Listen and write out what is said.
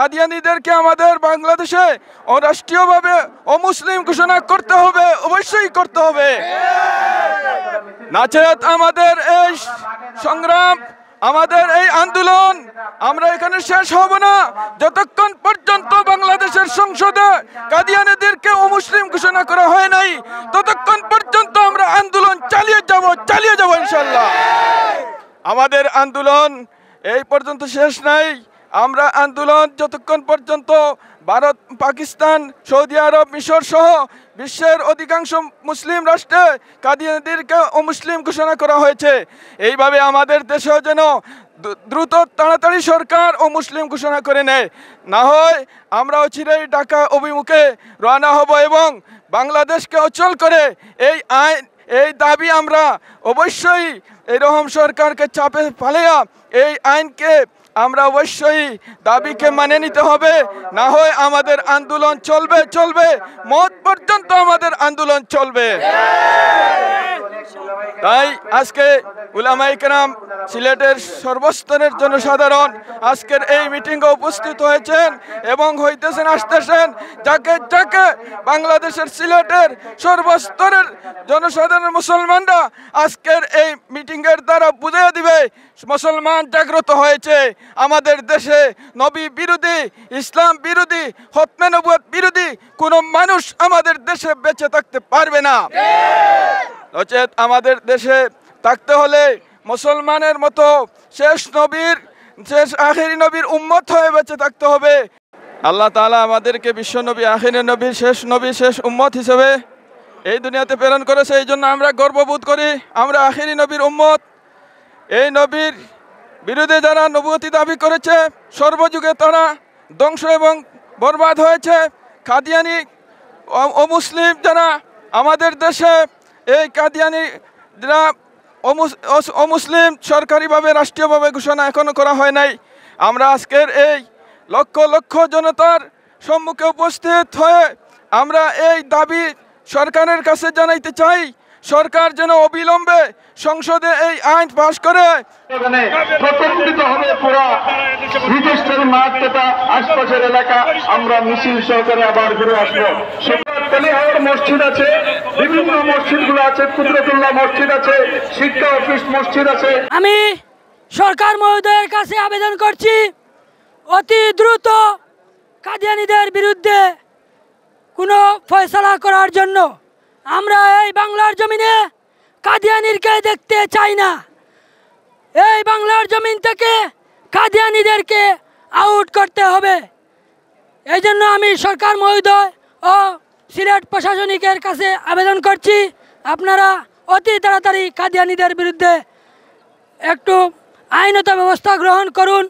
কাদিয়ানীদেরকে আমাদের বাংলাদেশে রাষ্ট্রীয়ভাবে অমুসলিম ঘোষণা করতে হবে, অবশ্যই করতে হবে। নাচেত আমাদের এই সংগ্রাম, আমাদের এই আন্দোলন আমরা এখানে শেষ হব না যতক্ষণ পর্যন্ত বাংলাদেশের সংসদে কাদিয়ানীদেরকে অমুসলিম ঘোষণা করা হয় নাই, ততক্ষণ পর্যন্ত আমরা আন্দোলন চালিয়ে যাব ইনশাআল্লাহ। আমাদের আন্দোলন এই পর্যন্ত শেষ নাই। আমরা আন্দোলন যতক্ষণ পর্যন্ত ভারত, পাকিস্তান, সৌদি আরব, মিশর সহ বিশ্বের অধিকাংশ মুসলিম রাষ্ট্রে কাদিয়ানীদেরকে অমুসলিম ঘোষণা করা হয়েছে, এইভাবে আমাদের দেশেও যেন দ্রুত তাড়াতাড়ি সরকার অমুসলিম ঘোষণা করে নেয়, না হয় আমরা অচিরেই ঢাকা অভিমুখে রওনা হব এবং বাংলাদেশকে অচল করে এই দাবি আমরা অবশ্যই এরকম সরকারকে চাপে ফেলিয়া এই আইনকে আমরা অবশ্যই দাবিকে মানে নিতে হবে, না হয় আমাদের আন্দোলন চলবে মত পর্যন্ত আমাদের আন্দোলন চলবে। তাই আজকে উলামায়ে কেরাম, সিলেটের সর্বস্তরের জনসাধারণ আজকের এই মিটিংয়ে উপস্থিত হয়েছেন এবং হইতেছেন, আসতেছেন, যাকে বাংলাদেশের সিলেটের সর্বস্তরের জনসাধারণ মুসলমানরা আজকের এই মিটিংয়ের দ্বারা বুঝিয়ে দিবে মুসলমান জাগ্রত হয়েছে। আমাদের দেশে নবী বিরোধী, ইসলাম বিরোধী, খতমে নবুয়ত বিরোধী কোনো মানুষ আমাদের দেশে বেঁচে থাকতে পারবে না। নচেত আমাদের দেশে থাকতে হলে মুসলমানের মতো শেষ আখেরি নবীর উম্মত হয়ে বেঁচে থাকতে হবে। আল্লাহ তাআলা আমাদেরকে বিশ্ব নবী, আখেরি নবীর শেষ উম্মত হিসেবে এই দুনিয়াতে প্রেরণ করেছে। এই জন্য আমরা গর্ববোধ করি আমরা আখেরি নবীর উম্মত। এই নবীর বিরুদ্ধে যারা নবুয়তি দাবি করেছে সর্বযুগে তারা ধ্বংস এবং বরবাদ হয়েছে। কাদিয়ানী অমুসলিম যারা আমাদের দেশে, এই কাদিয়ানী যারা অমুসলিম সরকারিভাবে রাষ্ট্রীয়ভাবে ঘোষণা এখনো করা হয় নাই। আমরা আজকের এই লক্ষ লক্ষ জনতার সম্মুখে উপস্থিত হয়ে আমরা এই দাবি সরকারের কাছে জানাইতে চাই, সরকার যেন অবিলম্বে সংসদে এই আইন পাশ করে প্রতিষ্ঠিত হবে পুরো বিদেশের মাঠ তথা আশপাশের এলাকা আমরা মিছিল সহকারে আবার ঘুরে আসবো। তেলিহাওয়ার মসজিদ আছে, বিভিন্ন মসজিদগুলো আছে, কুদরতুল্লাহ মসজিদ আছে, শিক্ষা অফিস মসজিদ আছে। আমি সরকার মহোদয়ের কাছে আবেদন করছি অতি দ্রুত কাদিয়ানীদের বিরুদ্ধে কোনো ফয়সালা করার জন্য। আমরা এই বাংলার জমিনে কাদিয়ানীরকে দেখতে চাই না। এই বাংলার জমিন থেকে কাদিয়ানীদেরকে আউট করতে হবে। এই জন্য আমি সরকার মহোদয় ও সিলেট প্রশাসনিকের কাছে আবেদন করছি আপনারা অতি তাড়াতাড়ি কাদিয়ানীদের বিরুদ্ধে একটু আইনত ব্যবস্থা গ্রহণ করুন।